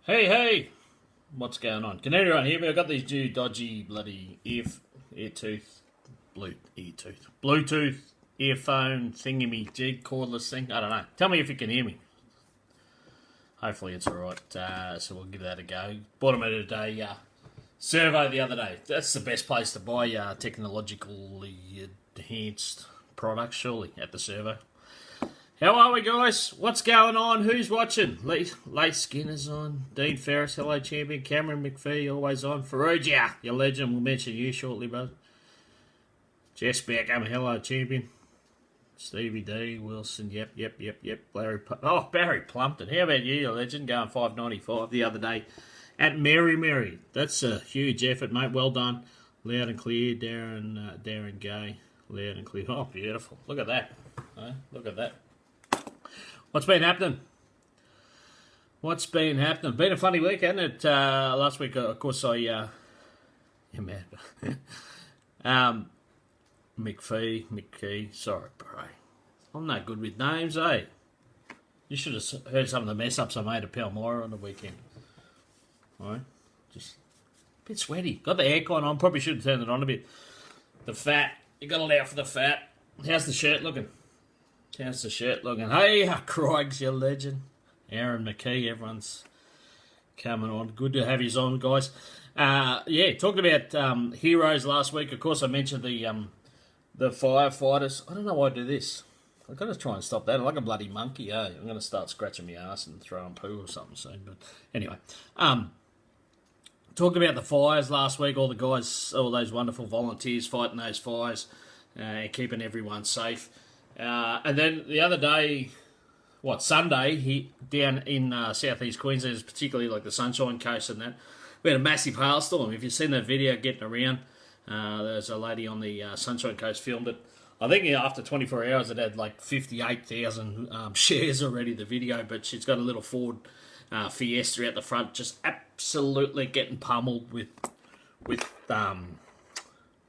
Hey, what's going on? Can anyone hear me? I've got these new dodgy bloody Bluetooth earphone thingy jig cordless thing. I don't know. Tell me if you can hear me. Hopefully it's alright. So we'll give that a go. Bought them at a survey the other day. That's the best place to buy technologically enhanced products, surely, at the survey. How are we, guys? What's going on? Who's watching? Late Skinner's on. Dean Ferris, hello, champion. Cameron McPhee, always on. Ferrugia, your legend. We'll mention you shortly, bro. Jess Beckham, hello, champion. Stevie D, Wilson, yep. Barry Plumpton. How about you, your legend? Going 5.95 the other day at Mary. That's a huge effort, mate. Well done. Loud and clear, Darren Gay. Loud and clear. Oh, beautiful. Look at that. Look at that. What's been happening? Been a funny week, hasn't it? Last week, of course, you're mad. McKee, sorry, bro. I'm not good with names, eh? You should have heard some of the mess-ups I made at Palmyra on the weekend. Alright? Just a bit sweaty. Got the aircon on, probably should have turned it on a bit. The fat, you got to allow for the fat. How's the shirt looking? Hey, Craigs, your legend. Aaron McKee, everyone's coming on. Good to have you on, guys. Talking about heroes last week. Of course, I mentioned the firefighters. I don't know why I do this. I've got to try and stop that. I'm like a bloody monkey, eh? I'm going to start scratching my ass and throwing poo or something soon. But anyway, talking about the fires last week, all the guys, all those wonderful volunteers fighting those fires and keeping everyone safe. And then the other day, Sunday, down in southeast Queensland, particularly like the Sunshine Coast and that, we had a massive hailstorm. If you've seen that video getting around, there's a lady on the Sunshine Coast filmed it. I think after 24 hours it had like 58,000 shares already, the video, but she's got a little Ford Fiesta out the front, just absolutely getting pummeled with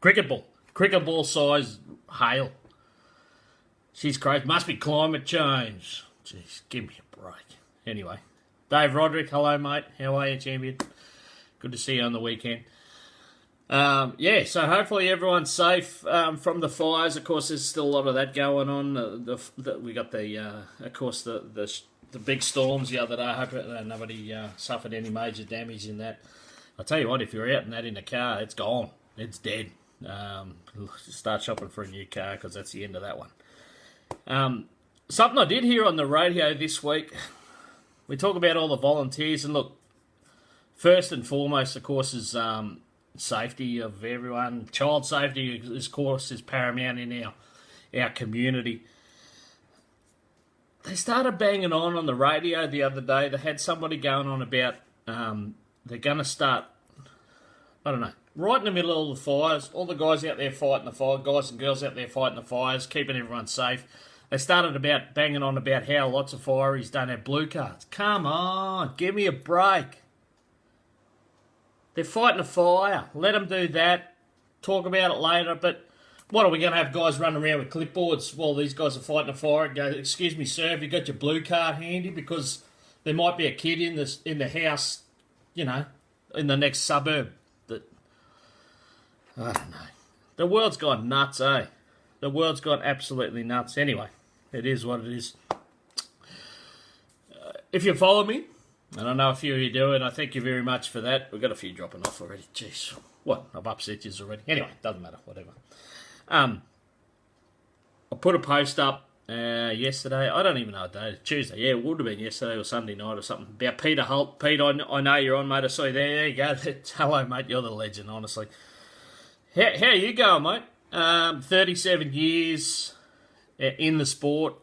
cricket ball size hail. She's crazy. Must be climate change. Jeez, give me a break. Anyway, Dave Roderick, hello, mate. How are you, champion? Good to see you on the weekend. So hopefully everyone's safe from the fires. Of course, there's still a lot of that going on. We got the big storms the other day. I hope nobody suffered any major damage in that. I'll tell you what, if you're out in that in a car, it's gone. It's dead. Start shopping for a new car because that's the end of that one. Something I did hear on the radio this week, we talk about all the volunteers, and look, first and foremost, of course, is safety of everyone. Child safety, of course, is paramount in our community. They started banging on the radio the other day. They had somebody going on about they're going to start, I don't know, right in the middle of all the fires, all the guys out there fighting the fire, guys and girls out there fighting the fires, keeping everyone safe. They started about banging on about how lots of fireys don't have blue cards. Come on, give me a break. They're fighting a fire. Let them do that. Talk about it later. But what are we going to have guys running around with clipboards while these guys are fighting a fire and go, excuse me, sir, have you got your blue card handy? Because there might be a kid in the house, in the next suburb. I don't know. The world's gone nuts, eh? The world's gone absolutely nuts. Anyway, it is what it is. If you follow me, and I know a few of you do, and I thank you very much for that. We've got a few dropping off already. Jeez, what? I've upset you already. Anyway, doesn't matter, whatever. I put a post up yesterday. I don't even know what day. Tuesday. Yeah, it would have been yesterday or Sunday night or something. About Peter Holt. Pete, I know you're on, mate. I saw you there. There you go. Hello, mate. You're the legend, honestly. How are you going, mate? 37 years in the sport.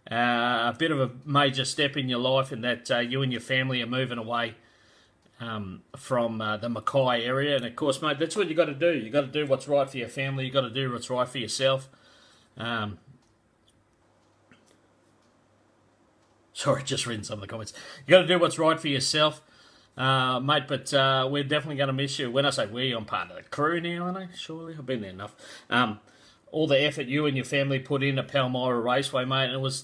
A bit of a major step in your life in that you and your family are moving away from the Mackay area. And, of course, mate, that's what you got to do. You got to do what's right for your family. You got to do what's right for yourself. Sorry, just reading some of the comments. You got to do what's right for yourself. Mate, but we're definitely going to miss you. When I say we, I'm part of the crew now, aren't I? Surely, I've been there enough. all the effort you and your family put in at Palmyra Raceway, mate. And it was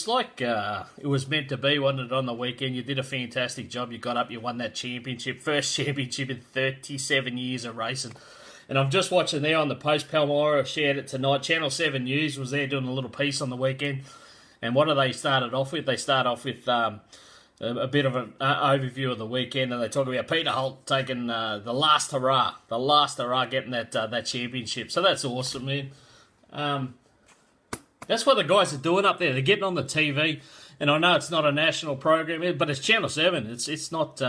like it was meant to be, wasn't it, on the weekend? You did a fantastic job. You got up, you won that championship, first championship in 37 years of racing. And I'm just watching there on the post. Palmyra shared it tonight. Channel 7 News was there doing a little piece on the weekend. And what do they started off with? They start off with a bit of an overview of the weekend, and they talk about Peter Holt taking the last hurrah, getting that championship. So that's awesome, man. That's what the guys are doing up there. They're getting on the TV, and I know it's not a national program, but it's Channel 7. It's not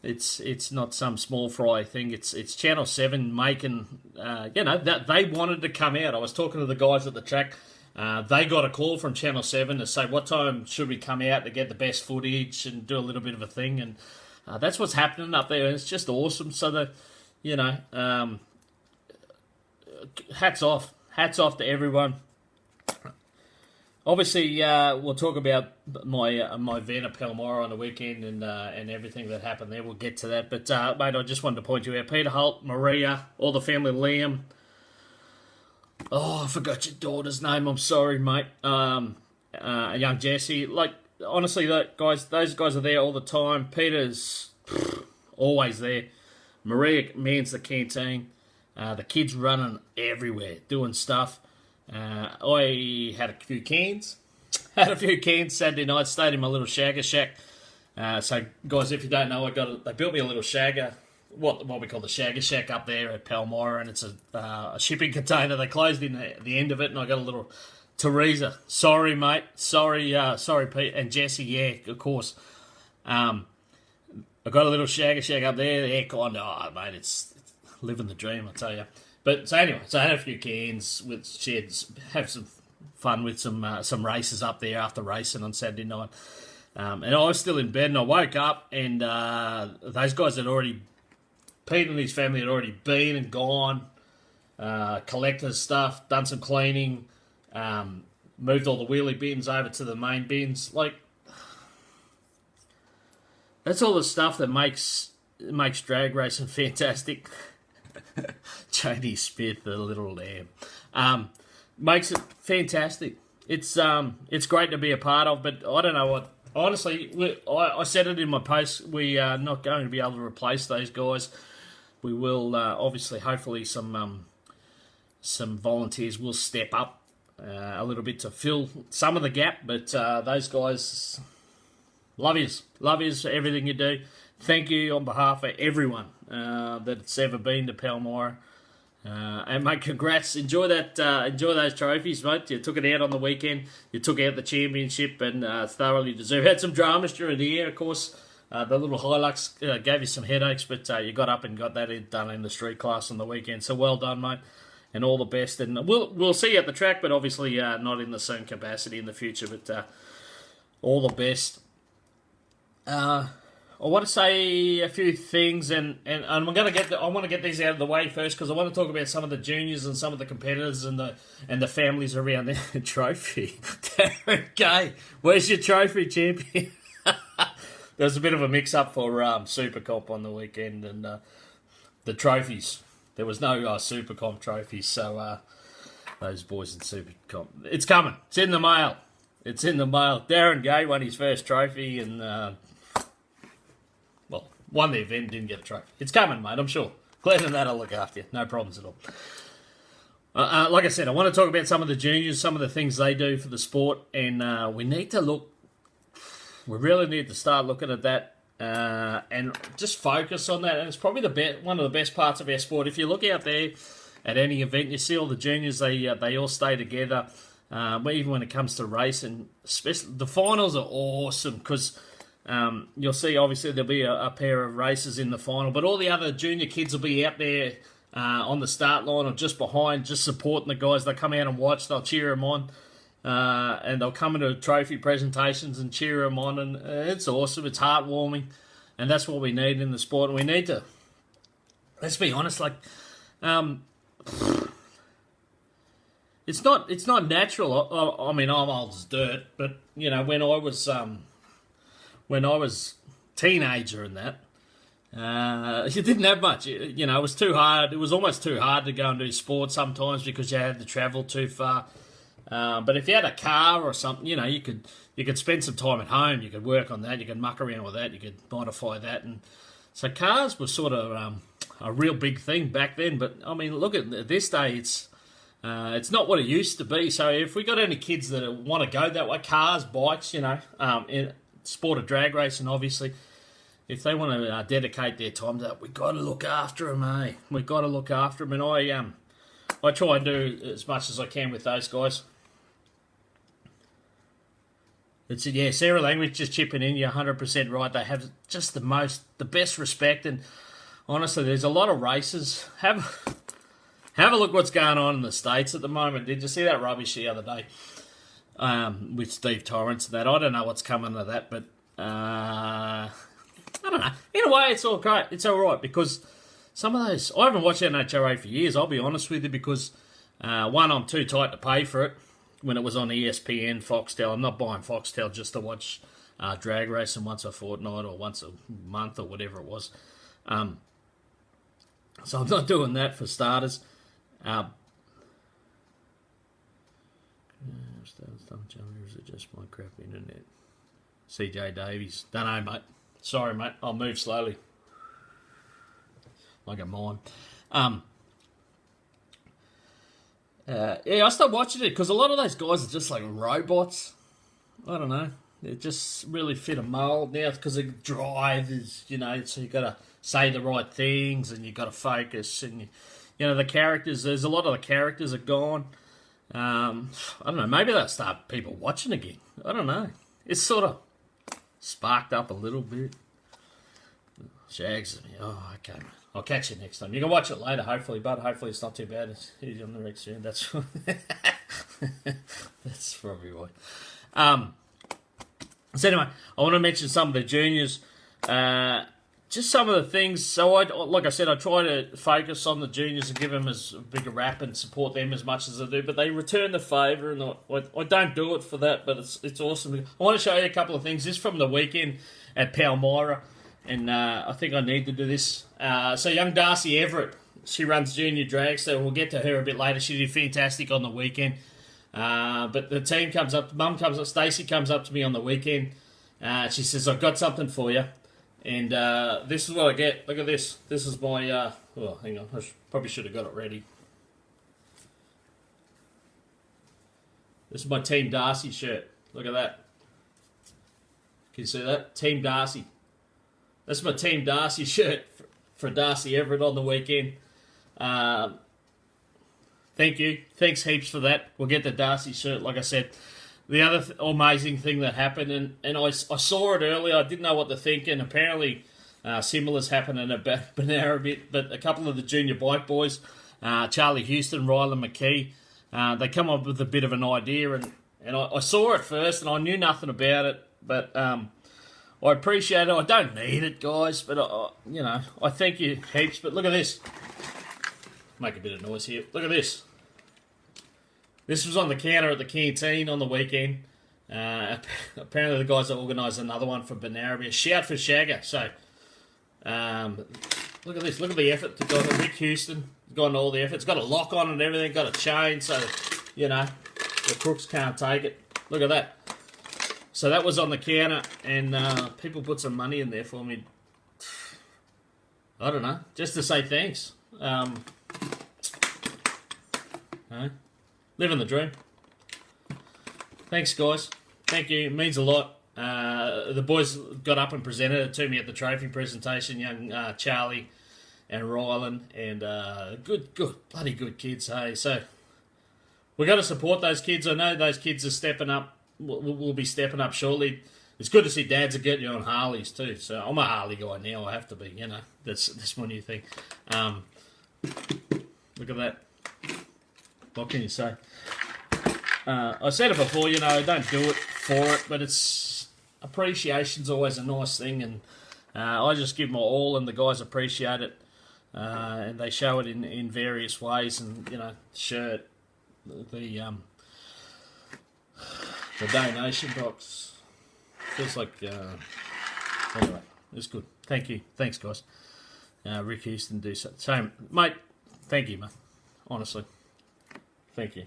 it's not some small fry thing. It's Channel 7 making that they wanted to come out. I was talking to the guys at the track. They got a call from Channel 7 to say, what time should we come out to get the best footage and do a little bit of a thing? And that's what's happening up there. And it's just awesome. So, hats off. Hats off to everyone. Obviously, we'll talk about my event at Palmyra on the weekend and everything that happened there. We'll get to that. But, mate, I just wanted to point you out. Peter Holt, Maria, all the family, Liam. Oh, I forgot your daughter's name. I'm sorry, mate. Young Jesse. Like, honestly, those guys are there all the time. Peter's always there. Maria mans the canteen. The kids running everywhere, doing stuff. I had a few cans. Saturday night. Stayed in my little Shagga shack. So, guys, if you don't know, they built me a little Shagga. What we call the Shagga shack up there at Palmyra, and it's a shipping container. They closed in at the end of it, and I got a little Teresa. Sorry, mate. Sorry, Pete and Jesse. Yeah, of course. I got a little Shagga shack up there. The aircon. Oh, mate, it's living the dream, I tell you. But so anyway, so I had a few cans with sheds. Have some fun with some races up there after racing on Saturday night. And I was still in bed, and I woke up, and those guys had already. Pete and his family had already been and gone, collected stuff, done some cleaning, moved all the wheelie bins over to the main bins. Like, that's all the stuff that makes drag racing fantastic. Jody Smith, the little lamb, makes it fantastic. It's great to be a part of, but I don't know what. Honestly, I said it in my post. We are not going to be able to replace those guys. We will obviously, hopefully, some volunteers will step up a little bit to fill some of the gap. But those guys, love yous for everything you do. Thank you on behalf of everyone that's ever been to Palmyra. And mate, congrats! Enjoy those trophies, mate. You took it out on the weekend. You took out the championship, and thoroughly deserved. Had some dramas during the year, of course. The little Hilux gave you some headaches, but you got up and got that done in the street class on the weekend. So well done, mate, and all the best. And we'll see you at the track, but obviously not in the same capacity in the future. But all the best. I want to say a few things, and I want to get these out of the way first because I want to talk about some of the juniors and some of the competitors and the families around their trophy. Darren Gay, where's your trophy, champion? There was a bit of a mix-up for Super Comp on the weekend, and the trophies. There was no Super Comp trophies, so those boys in Super Comp. It's coming. It's in the mail. Darren Gay won his first trophy, and won the event, didn't get a trophy. It's coming, mate, I'm sure. Glenn and that'll look after you. No problems at all. Like I said, I want to talk about some of the juniors, some of the things they do for the sport, and we really need to start looking at that and just focus on that. And it's probably one of the best parts of our sport. If you look out there at any event, you see all the juniors, they all stay together, even when it comes to racing. Especially the finals are awesome because you'll see, obviously, there'll be a pair of racers in the final, but all the other junior kids will be out there on the start line or just behind, just supporting the guys. They'll come out and watch, they'll cheer them on, and they'll come into trophy presentations and cheer them on, and it's awesome, it's heartwarming, and that's what we need in the sport. And we need to, let's be honest, like, it's not natural. I mean, I'm old as dirt, but, you know, when I was teenager and that, You didn't have much. You know, it was too hard. It was almost too hard to go and do sport sometimes because you had to travel too far. But if you had a car or something, you know, you could spend some time at home. You could work on that. You could muck around with that. You could modify that. And so cars were sort of a real big thing back then. But I mean, look at this day. It's not what it used to be. So if we got any kids that want to go that way, cars, bikes, you know, in sport of drag racing, obviously. If they want to dedicate their time to that, we got to look after them, eh? We got to look after them, and I try and do as much as I can with those guys. Sarah Language just chipping in. You're 100% right. They have just the best respect, and honestly, there's a lot of races. Have a look what's going on in the States at the moment. Did you see that rubbish the other day with Steve Torrance and that? I don't know what's coming of that, but I don't know. In a way, it's all great. It's all right because some of those... I haven't watched NHRA for years, I'll be honest with you, because one, I'm too tight to pay for it when it was on ESPN, Foxtel. I'm not buying Foxtel just to watch drag racing once a fortnight or once a month or whatever it was. So I'm not doing that for starters. Is it just my crap internet? CJ Davies. Don't know, mate. Sorry, mate. I'll move slowly. Like a mime. I stopped watching it because a lot of those guys are just like robots. I don't know. They just really fit a mould now because the drive is, you know, so you got to say the right things and you got to focus. And, you know, the characters, there's a lot of the characters are gone. I don't know. Maybe they'll start people watching again. I don't know. It's sort of sparked up a little bit. Shags. Oh, okay. I'll catch you next time. You can watch it later, hopefully, but hopefully it's not too bad. He's on the next year. That's that's probably why. So anyway, I want to mention some of the juniors. Just some of the things. So like I said, I try to focus on the juniors and give them as big a rap and support them as much as I do. But they return the favour, and I don't do it for that. But it's awesome. I want to show you a couple of things. This is from the weekend at Palmyra, and I think I need to do this. So young Darcy Everett, she runs junior drag, so we'll get to her a bit later. She did fantastic on the weekend. But the team comes up, Mum comes up, Stacey comes up to me on the weekend. She says, I've got something for you. And this is what I get. Look at this. This is my, hang on, probably should have got it ready. This is my Team Darcy shirt. Look at that. Can you see that? Team Darcy. That's my Team Darcy shirt for Darcy Everett on the weekend. Thank you. Thanks heaps for that. We'll get the Darcy shirt, like I said. The other amazing thing that happened, and I saw it earlier, I didn't know what to think, and apparently similar's happening at Bonaire a bit, but a couple of the junior bike boys, Charlie Houston, Rylan McKee, they come up with a bit of an idea, and I saw it first, and I knew nothing about it, but I appreciate it. I don't need it, guys, but, I thank you heaps, but look at this. Make a bit of noise here. Look at this. This was on the counter at the canteen on the weekend. Apparently the guys that organised another one for Bonaire. A shout for Shagga. So, look at this. Look at the effort. Rick Houston got all the effort. It's got a lock on it and everything. Got a chain so, the crooks can't take it. Look at that. So that was on the counter and people put some money in there for me. I don't know. Just to say thanks. Living the dream. Thanks, guys. Thank you. It means a lot. The boys got up and presented it to me at the trophy presentation. Young Charlie and Rylan, and good, bloody good kids. Hey, so we got to support those kids. I know those kids are stepping up. We'll be stepping up shortly. It's good to see dads are getting you on Harleys too. So I'm a Harley guy now. I have to be. That's my new thing. Look at that. What can you say? I said it before, I don't do it for it, but it's appreciation's always a nice thing, and I just give my all, and the guys appreciate it, and they show it in various ways, and shirt, the donation box feels like anyway, it's good. Thank you. Thanks, guys. Rick Houston do so. Same, mate. Thank you, mate. Honestly, thank you.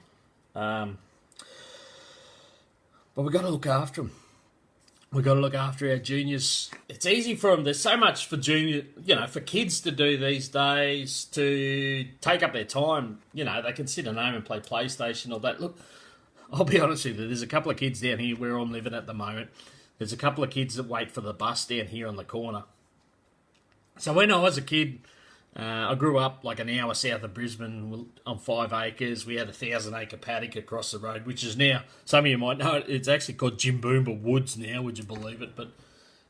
But we got to look after them. We got to look after our juniors. It's easy for them. There's so much for junior, for kids to do these days to take up their time. They can sit at home and play PlayStation or that. Look, I'll be honest with you. There's a couple of kids down here where I'm living at the moment. There's a couple of kids that wait for the bus down here on the corner. So when I was a kid, I grew up like an hour south of Brisbane on 5 acres. We had a 1,000-acre paddock across the road, which is now, some of you might know, it's actually called Jimboomba Woods now, would you believe it? But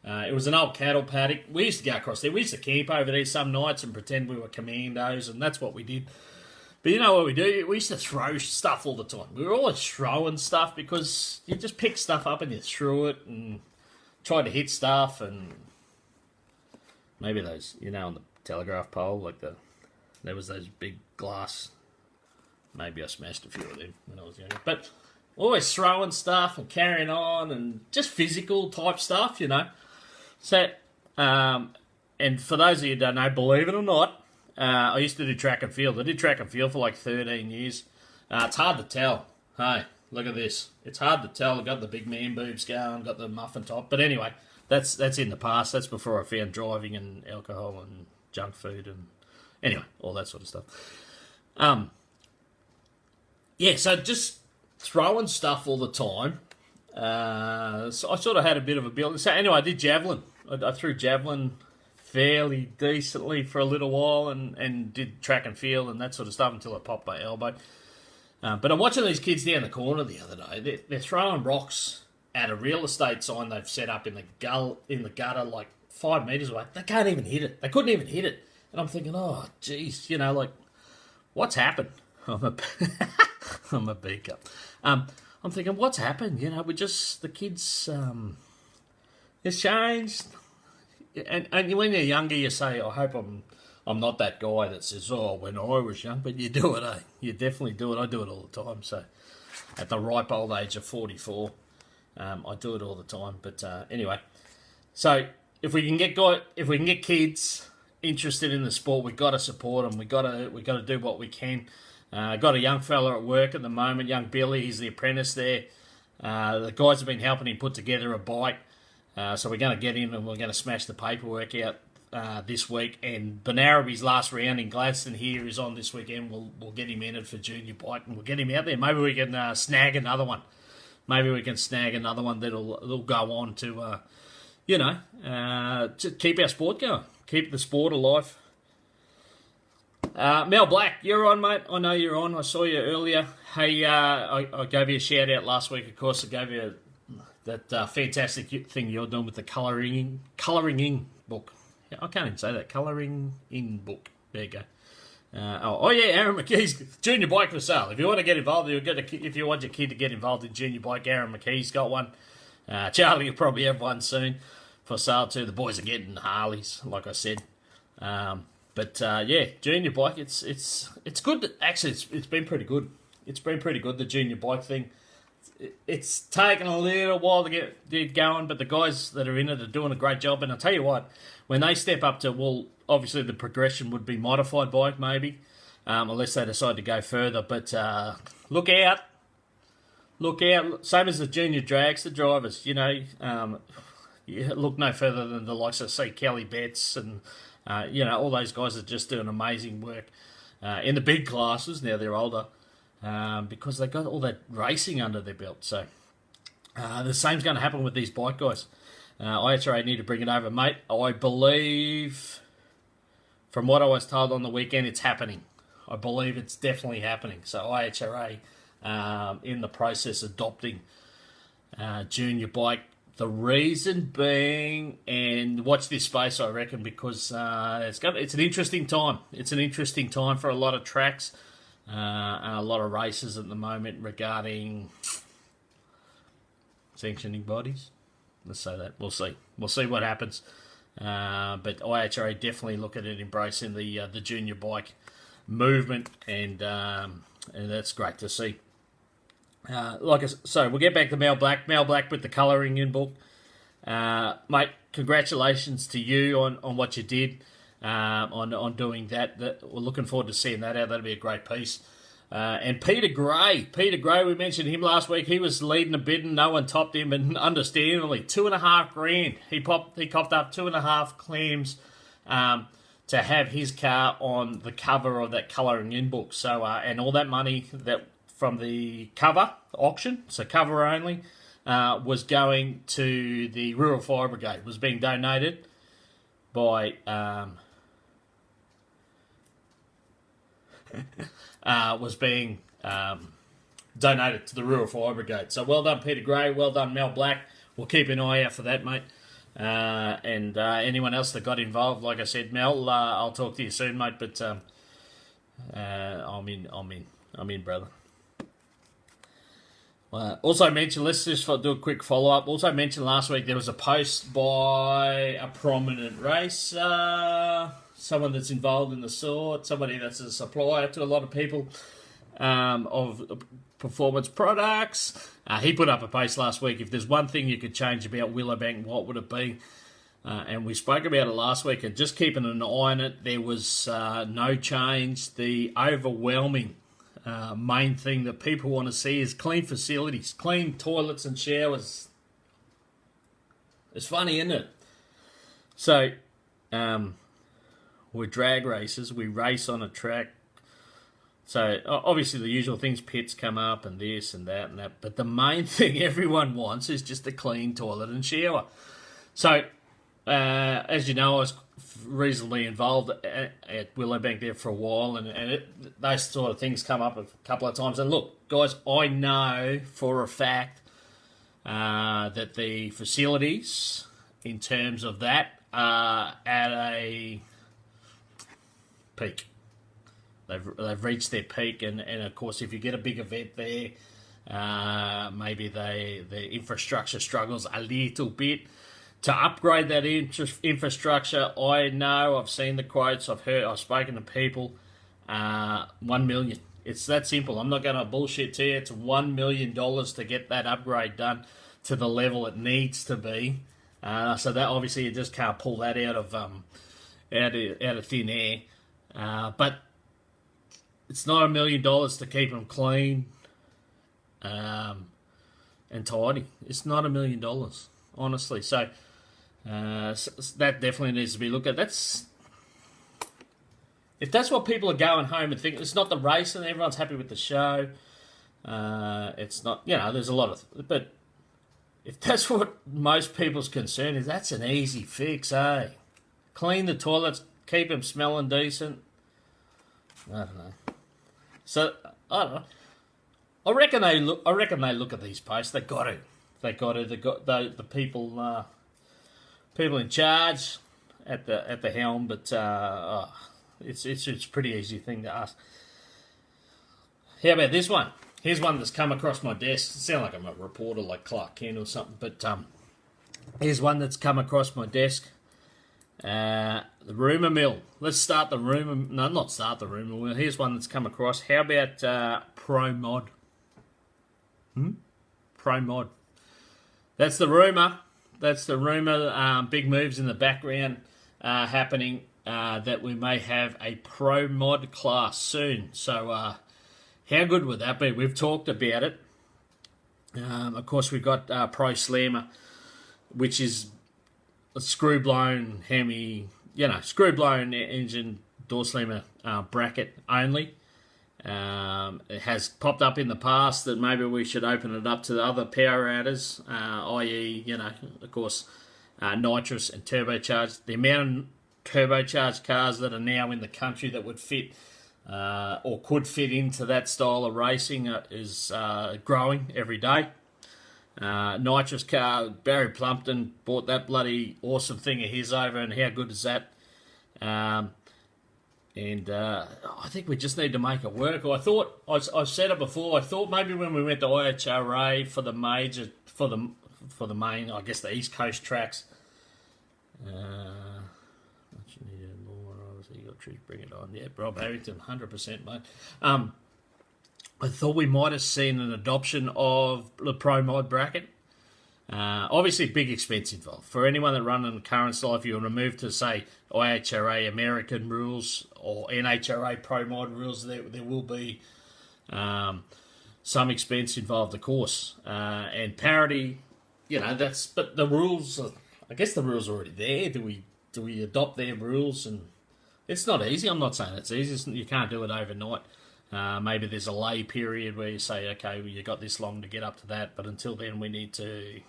it was an old cattle paddock. We used to go across there. We used to camp over there some nights and pretend we were commandos, and that's what we did. But you know what we do? We used to throw stuff all the time. We were always throwing stuff because you just pick stuff up and you threw it and tried to hit stuff, and maybe those, on the telegraph pole, there was those big glass. Maybe I smashed a few of them when I was younger. But always throwing stuff and carrying on and just physical type stuff, So, and for those of you who don't know, believe it or not, I used to do track and field. I did track and field for like 13 years. It's hard to tell. Hey, look at this. It's hard to tell. I've got the big man boobs going, got the muffin top. But anyway, that's in the past. That's before I found driving and alcohol and junk food and anyway, all that sort of stuff. So just throwing stuff all the time. So I sort of had a bit of a build. So anyway, I did javelin. I threw javelin fairly decently for a little while and did track and field and that sort of stuff until I popped my elbow. But I'm watching these kids down the corner the other day. They're throwing rocks at a real estate sign they've set up in the gutter like 5 metres away. They can't even hit it. They couldn't even hit it. And I'm thinking, oh, geez, what's happened? I'm a beaker. I'm thinking, what's happened? The kids, it's changed. And when you're younger, you say, I hope I'm not that guy that says, oh, when I was young. But you do it, eh? You definitely do it. I do it all the time. So at the ripe old age of 44, I do it all the time. But anyway, so if we can get kids interested in the sport, we've got to support them. We've got to do what we can. Got a young fella at work at the moment, young Billy. He's the apprentice there. The guys have been helping him put together a bike. So we're going to get him and we're going to smash the paperwork out this week. And Benaraby's last round in Gladstone here is on this weekend. We'll get him entered for junior bike and we'll get him out there. Maybe we can snag another one. That'll go on to, to keep our sport going, keep the sport alive. Mel Black, you're on, mate. I know you're on. I saw you earlier. Hey, I gave you a shout out last week. Of course, I gave you that fantastic thing you're doing with the colouring in book. Yeah, I can't even say that. Colouring in book. There you go. Aaron McKee's junior bike for sale. If you want to get involved, if you want your kid to get involved in junior bike, Aaron McKee's got one. Charlie will probably have one soon for sale too. The boys are getting Harleys, like I said. Junior bike. It's good. Actually, it's been pretty good. It's been pretty good, the junior bike thing. It's taken a little while to get going, but the guys that are in it are doing a great job. And I'll tell you what, when they step up to, obviously the progression would be modified bike maybe, unless they decide to go further. But look out. Same as the junior drags, the drivers, you look no further than the likes of, say, Kelly Betts and, all those guys are just doing amazing work in the big classes. Now they're older. Because they got all that racing under their belt. So the same's going to happen with these bike guys. IHRA need to bring it over, mate. I believe, from what I was told on the weekend, it's happening. I believe it's definitely happening. So IHRA in the process adopting junior bike. The reason being, and watch this space, I reckon, because it's an interesting time. It's an interesting time for a lot of tracks. And a lot of races at the moment regarding sanctioning bodies. Let's say that. We'll see. We'll see what happens. But IHRA definitely look at it embracing the junior bike movement, and that's great to see. So we'll get back to Mel Black. Mel Black with the colouring in book. Mate, congratulations to you on what you did, on doing that. We're looking forward to seeing that out. That'll be a great piece. And Peter Gray, we mentioned him last week. He was leading the bidding. No one topped him, and understandably, $2,500. He copped up 2.5 clams to have his car on the cover of that colouring in book. So, and all that money that from the cover auction, so cover only, was going to the Rural Fire Brigade. Was being donated by donated to the Rural Fire Brigade. So well done, Peter Gray. Well done, Mel Black. We'll keep an eye out for that, mate. And anyone else that got involved, like I said, Mel, I'll talk to you soon, mate. But I'm in, brother. Also mentioned, let's just do a quick follow-up. Also mentioned last week there was a post by a prominent racer, someone that's involved in the sort, somebody that's a supplier to a lot of people of performance products. He put up a post last week. If there's one thing you could change about Willowbank, what would it be? And we spoke about it last week, and just keeping an eye on it, there was no change. The overwhelming main thing that people want to see is clean facilities, clean toilets and showers. It's funny, isn't it? So, we're drag racers. We race on a track. So, obviously the usual things, pits come up and this and that and that. But the main thing everyone wants is just a clean toilet and shower. So, as you know, I was reasonably involved at Willowbank there for a while, and those sort of things come up a couple of times. And look, guys, I know for a fact that the facilities, in terms of that, are at a peak. They've reached their peak, and of course, if you get a big event there, maybe the infrastructure struggles a little bit. To upgrade that infrastructure, I know, I've seen the quotes, I've spoken to people, $1 million. It's that simple. I'm not going to bullshit to you. It's $1 million to get that upgrade done to the level it needs to be. So that obviously you just can't pull that out of thin air. But it's not $1 million to keep them clean and tidy. It's not $1 million, honestly. So that definitely needs to be looked at. If that's what people are going home and think, it's not the race and everyone's happy with the show. It's not, there's a lot of, but if that's what most people's concern is, that's an easy fix, eh? Clean the toilets, keep them smelling decent. I don't know. So I don't know. I reckon they look at these posts. They got to. They got the people in charge at the helm. But it's a pretty easy thing to ask. How about this one? Here's one that's come across my desk. It sounds like I'm a reporter like Clark Kent or something. But here's one that's come across my desk. The rumour mill. Let's start the rumour. No, not start the rumour mill. Here's one that's come across. How about Pro Mod? Pro Mod. That's the rumour. Big moves in the background happening. That we may have a Pro Mod class soon. So, how good would that be? We've talked about it. Of course, we've got Pro Slammer, which is a screw-blown Hemi, screw-blown engine door slammer bracket only. It has popped up in the past that maybe we should open it up to the other power adders, i.e., of course, nitrous and turbocharged. The amount of turbocharged cars that are now in the country that would fit or could fit into that style of racing is growing every day. Nitrous car, Barry Plumpton bought that bloody awesome thing of his over, and how good is that? I think we just need to make it work. I've said it before. I thought maybe when we went to IHRA for the main, I guess the East Coast tracks. Obviously, you got to bring it on. Yeah, Rob Harrington, 100%, mate. I thought we might have seen an adoption of the Pro Mod bracket. Obviously, big expense involved. For anyone that run in the current style, if you want to move to, say, IHRA American rules or NHRA Pro Mod rules, there will be some expense involved, of course. And parity, but the rules, I guess the rules are already there. Do we adopt their rules? And it's not easy. I'm not saying it's easy. You can't do it overnight. Maybe there's a lay period where you say, okay, well, you got this long to get up to that, but until then we need to,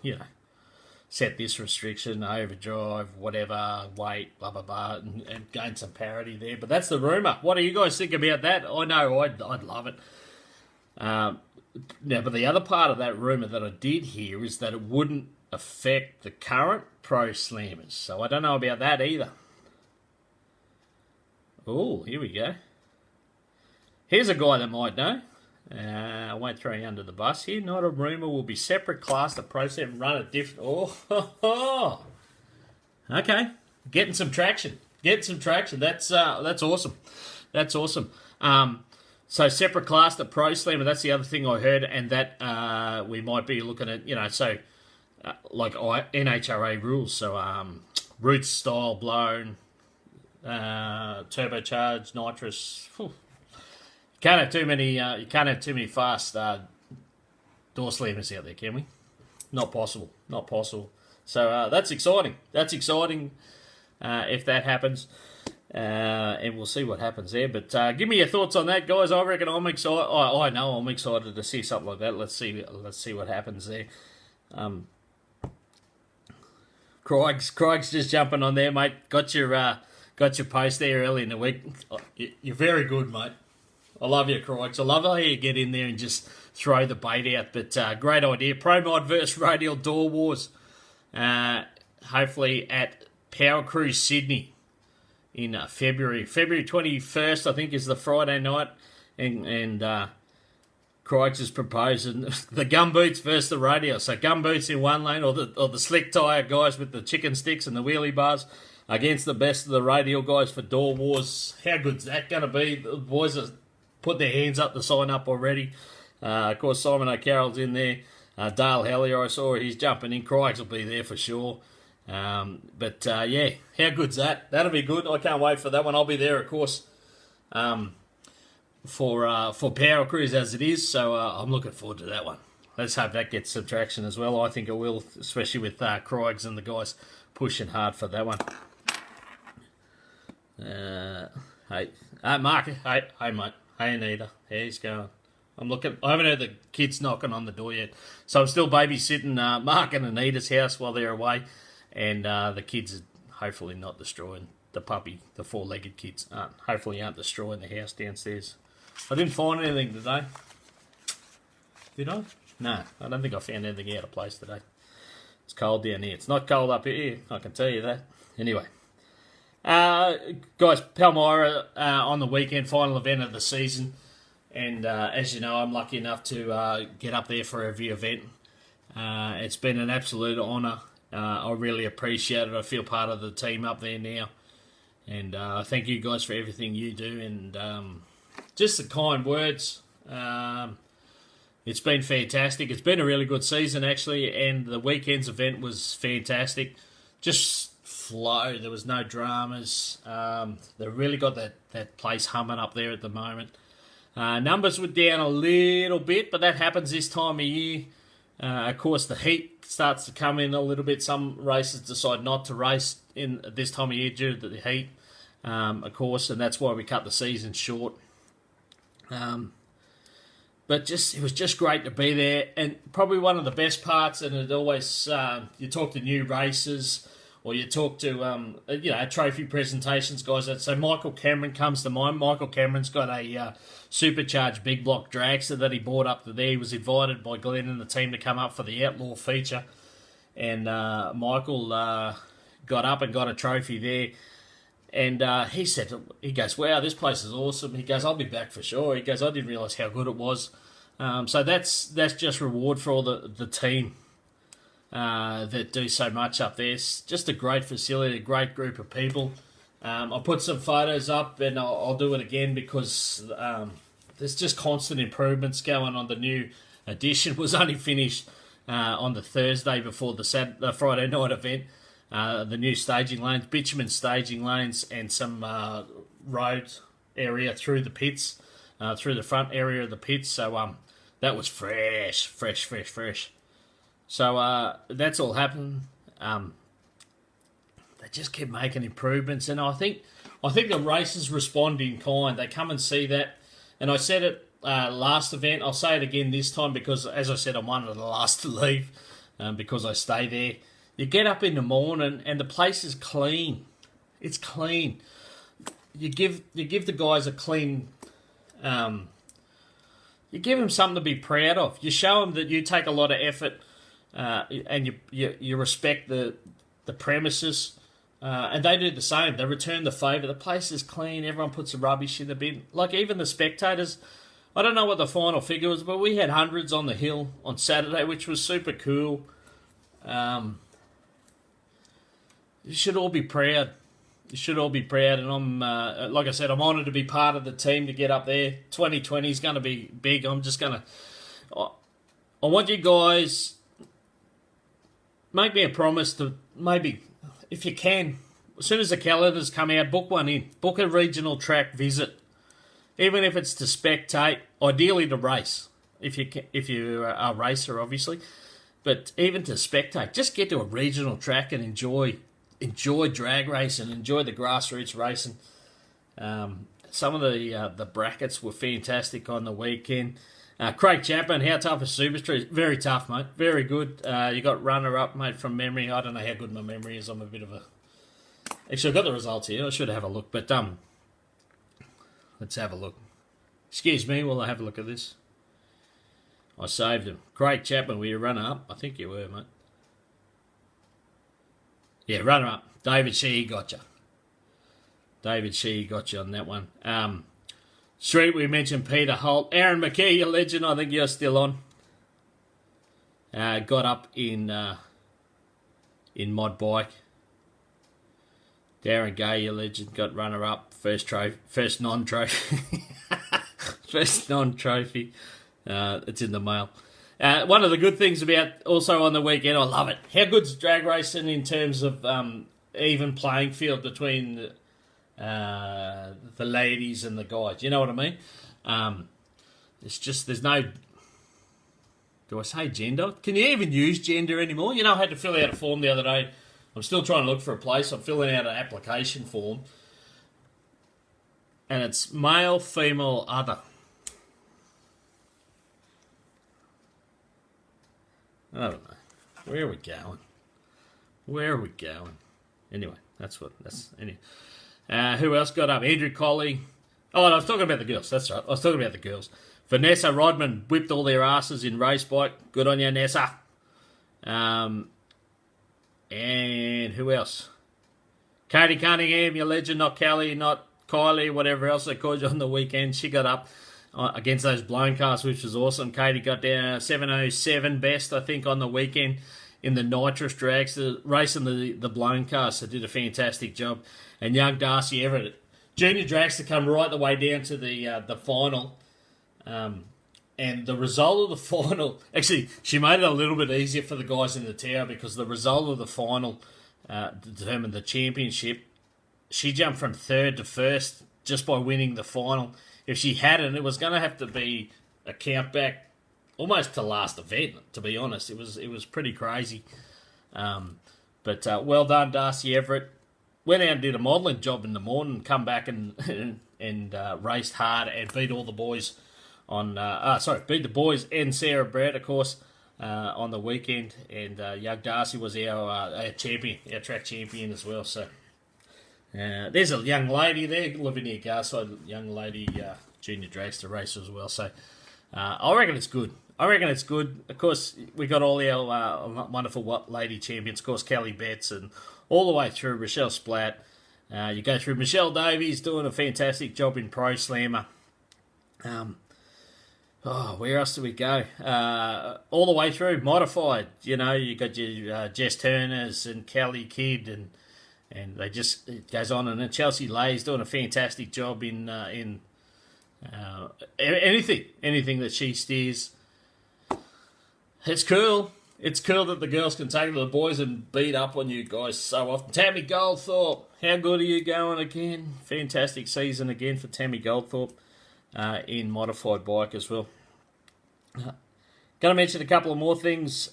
set this restriction, overdrive, whatever, weight, blah, blah, blah, and gain some parity there. But that's the rumour. What do you guys think about that? I know I'd love it. Now, but the other part of that rumour that I did hear is that it wouldn't affect the current pro slammers. So I don't know about that either. Oh, here we go. Here's a guy that might know. I won't throw you under the bus here. Not a rumour. Will be separate class to Pro 7 run at different... Oh. Okay. Getting some traction. That's awesome. That's awesome. So separate class to Pro Slammer. That's the other thing I heard, and that we might be looking at, like NHRA rules. So roots style blown, turbocharged, nitrous... Whew. You can't have too many fast door slammers out there, can we? Not possible. So that's exciting. If that happens, and we'll see what happens there. But give me your thoughts on that, guys. I reckon I'm excited. I know I'm excited to see something like that. Let's see what happens there. Craig's just jumping on there, mate. Got your post there early in the week. You're very good, mate. I love you, Crikes. I love how you get in there and just throw the bait out. But great idea. Pro Mod versus Radial Door Wars. Hopefully at Power Cruise Sydney in February. February 21st, I think, is the Friday night. And Crikes is proposing the gumboots versus the radial. So gumboots in one lane, or the slick tyre guys with the chicken sticks and the wheelie bars against the best of the radial guys for Door Wars. How good's that going to be? The boys are... put their hands up to sign up already. Of course, Simon O'Carroll's in there. Dale Hellier, I saw he's jumping in. Craigs will be there for sure. But how good's that? That'll be good. I can't wait for that one. I'll be there, of course, for Power Cruise as it is. So I'm looking forward to that one. Let's hope that gets some traction as well. I think it will, especially with Craigs and the guys pushing hard for that one. Hey, Mark. Hey, mate. Hey, Anita. He's going. I haven't heard the kids knocking on the door yet. So I'm still babysitting Mark and Anita's house while they're away. And the kids are hopefully not destroying the puppy, the four-legged kids. Hopefully aren't destroying the house downstairs. I didn't find anything today. Did I? No, I don't think I found anything out of place today. It's cold down here. It's not cold up here, I can tell you that. Anyway. Guys, Palmyra on the weekend, final event of the season, and as you know, I'm lucky enough to get up there for every event. It's been an absolute honour. I really appreciate it. I feel part of the team up there now, and thank you guys for everything you do, and just the kind words. It's been fantastic. It's been a really good season, actually, and the weekend's event was fantastic. Just flow. There was no dramas. They really got that place humming up there at the moment. Numbers were down a little bit, but that happens this time of year. Of course, the heat starts to come in a little bit. Some races decide not to race in this time of year due to the heat, of course, and that's why we cut the season short. But it was just great to be there, and probably one of the best parts. And it always you talk to new racers, or you talk to trophy presentations guys. So Michael Cameron comes to mind. Michael Cameron's got a supercharged big block dragster that he brought up to there. He was invited by Glenn and the team to come up for the Outlaw feature, and Michael got up and got a trophy there. And he goes, wow, this place is awesome. He goes, I'll be back for sure. He goes, I didn't realise how good it was. So that's just reward for all the team that do so much up there. It's just a great facility, a great group of people. I'll put some photos up, and I'll do it again because there's just constant improvements going on. The new edition was only finished on the Thursday before the Friday night event. The new staging lanes, bitumen staging lanes, and some road area through the pits, through the front area of the pits. So that was fresh. So that's all happened. They just kept making improvements, and I think the races respond in kind. They come and see that, and I said it last event. I'll say it again this time because, as I said, I'm one of the last to leave because I stay there. You get up in the morning and the place is clean. It's clean. You give the guys a clean. You give them something to be proud of. You show them that you take a lot of effort, and you respect the premises. And they do the same. They return the favour. The place is clean. Everyone puts the rubbish in the bin. Like even the spectators. I don't know what the final figure was, but we had hundreds on the hill on Saturday, which was super cool. You should all be proud. You should all be proud. And I'm, like I said, I'm honoured to be part of the team to get up there. 2020 is going to be big. I'm just going to... I want you guys... Make me a promise to maybe... If you can, as soon as the calendars come out, book one in. Book a regional track visit. Even if it's to spectate, ideally to race. If you're a racer, obviously. But even to spectate, just get to a regional track and enjoy drag racing, enjoy the grassroots racing. Some of the brackets were fantastic on the weekend. Craig Chapman, how tough is Super Street? Very tough, mate. Very good. You got runner-up, mate, from memory. I don't know how good my memory is. I'm a bit of a... Actually, I've got the results here. I should have a look. But let's have a look. Excuse me while I have a look at this. I saved him. Craig Chapman, were you runner-up? I think you were, mate. Yeah, runner-up. David Sheehy got you. David Sheehy got you on that one. Street, we mentioned Peter Holt. Aaron McKee, your legend, I think you're still on. Got up in mod bike. Darren Gay, your legend, got runner-up. First non-trophy. First non-trophy. It's in the mail. One of the good things about also on the weekend, I love it. How good's drag racing in terms of even playing field between the ladies and the guys? You know what I mean? It's just, there's no... Do I say gender? Can you even use gender anymore? You know, I had to fill out a form the other day. I'm still trying to look for a place. I'm filling out an application form. And it's male, female, other. I don't know. Where are we going? Where are we going? Anyway, anyway. Who else got up? Andrew Colley. Oh, and I was talking about the girls. That's right. I was talking about the girls. Vanessa Rodman whipped all their asses in race bike. Good on you, Nessa. And who else? Katie Cunningham, your legend, not Kelly, not Kylie, whatever else they called you on the weekend. She got up against those blown cars, which was awesome. Katie got down 7:07 best, I think, on the weekend in the nitrous drags, racing the blown cars. So did a fantastic job. And young Darcy Everett, junior drags to come right the way down to the final. And the result of the final, actually, she made it a little bit easier for the guys in the tower because the result of the final determined the championship. She jumped from third to first just by winning the final. If she hadn't, it was going to have to be a count back almost to last event, to be honest. It was pretty crazy. But well done, Darcy Everett. Went out and did a modelling job in the morning, come back and raced hard and beat all the boys beat the boys and Sarah Brett, of course, on the weekend. And young Darcy was our champion, our track champion as well. So there's a young lady there, Lavinia Garside, young lady, junior dragster racer as well. So I reckon it's good. Of course, we got all our wonderful lady champions, of course, Kelly Betts, and all the way through Rochelle Splatt. You go through Michelle Davies doing a fantastic job in Pro Slammer. Where else do we go? All the way through modified. You know, you got your Jess Turners and Kelly Kidd, and they just, it goes on. And then Chelsea Lay's doing a fantastic job in anything that she steers. It's cool. it's cool that the girls can take it to the boys and beat up on you guys so often. Tammy Goldthorpe, how good are you going again? Fantastic season again for Tammy Goldthorpe in modified bike as well. Going to mention a couple of more things.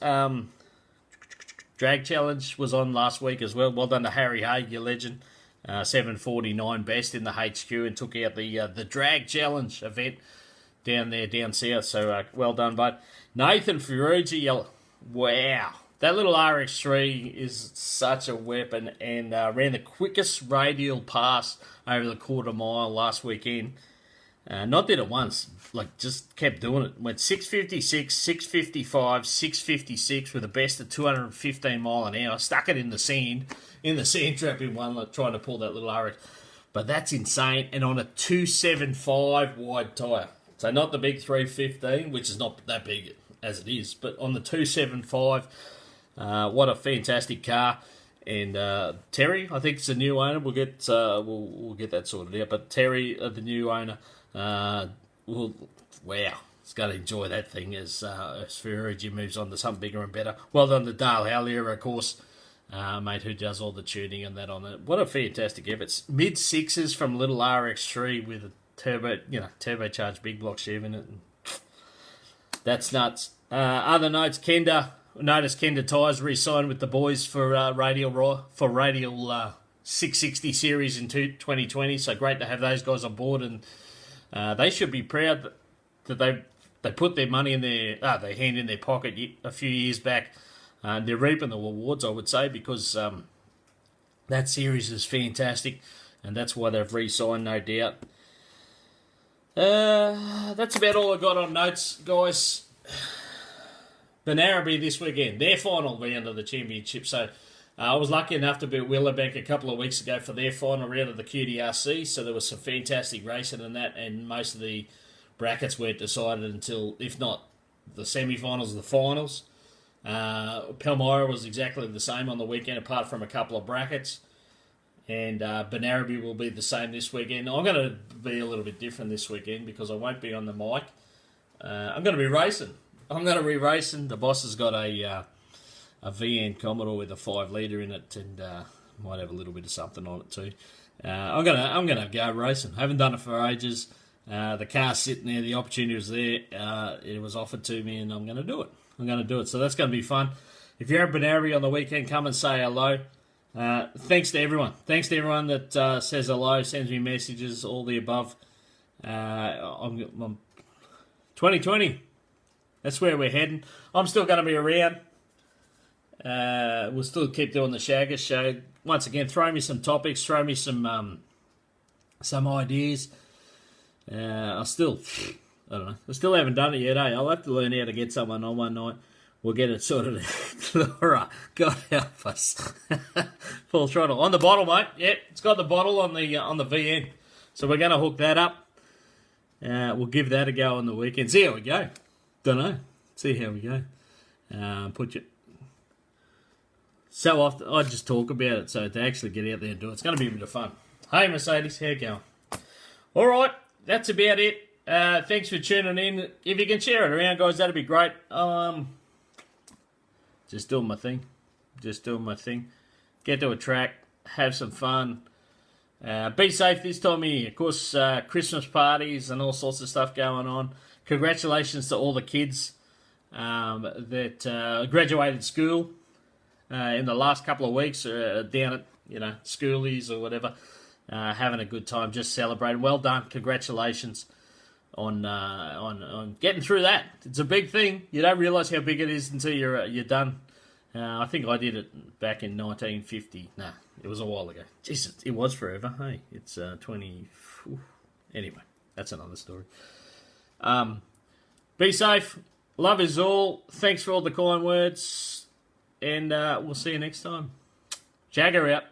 Drag Challenge was on last week as well. Well done to Harry Haig, your legend. 7:49 best in the HQ and took out the Drag Challenge event down south. So well done, bud. Nathan Ferrucci, wow. That little RX3 is such a weapon and ran the quickest radial pass over the quarter mile last weekend. Not did it once, just kept doing it. Went 6:56, 6:55, 6:56 with a best of 215 mile an hour. Stuck it in the sand trap in one, trying to pull that little RX. But that's insane. And on a 275 wide tyre. So not the big 315, which is not that big as it is, but on the 275, what a fantastic car. And Terry, I think it's a new owner. We'll get that sorted out. But Terry, the new owner, wow, it's going to enjoy that thing as Ferrucci moves on to something bigger and better. Well done to Dale Hallier, of course, mate, who does all the tuning and that on it. What a fantastic effort! Mid sixes from little RX3 with a turbocharged big block sheave in it. That's nuts. Other notes, noticed Kenda Tyres re-signed with the boys for Radial 660 series in 2020. So great to have those guys on board, and they should be proud that they put their money in their hand in their pocket a few years back. They're reaping the rewards, I would say, because that series is fantastic, and that's why they've re-signed, no doubt. That's about all I got on notes, guys. Benaraby this weekend, their final round of the championship. So I was lucky enough to be at Willowbank a couple of weeks ago for their final round of the QDRC. So there was some fantastic racing in that, and most of the brackets weren't decided until, if not the semi-finals, the finals. Palmyra was exactly the same on the weekend, apart from a couple of brackets. And Benaraby will be the same this weekend. I'm going to be a little bit different this weekend because I won't be on the mic. I'm going to be racing. The boss has got a VN Commodore with a 5 litre in it, and might have a little bit of something on it too. I'm gonna go racing. I haven't done it for ages. The car's sitting there. The opportunity was there. It was offered to me, and I'm going to do it. So that's going to be fun. If you're at Benaraby on the weekend, come and say hello. Thanks to everyone. Thanks to everyone that says hello, sends me messages, all the above. 2020. That's where we're heading. I'm still going to be around. We'll still keep doing the Shagga show. Once again, throw me some topics, throw me some ideas. I still haven't done it yet, eh? I'll have to learn how to get someone on one night. We'll get it sorted. Laura, God help us. Full throttle on the bottle, mate. Yeah, it's got the bottle on the VN. So we're going to hook that up. We'll give that a go on the weekend. See how we go. Don't know. See how we go. So often I just talk about it. So to actually get out there and do it's going to be a bit of fun. Hey Mercedes, how you going? All right, that's about it. Thanks for tuning in. If you can share it around, guys, that'd be great. Just doing my thing. Get to a track, have some fun. Be safe this time of year. Of course, Christmas parties and all sorts of stuff going on. Congratulations to all the kids that graduated school in the last couple of weeks down at schoolies or whatever, having a good time, just celebrating. Well done. Congratulations on getting through that. It's a big thing. You don't realise how big it is until you're done. I think I did it back in 1950. Nah, it was a while ago. Jesus, it was forever. Hey, it's 20. Anyway, that's another story. Be safe. Love is all. Thanks for all the kind words. And we'll see you next time. Shagga out.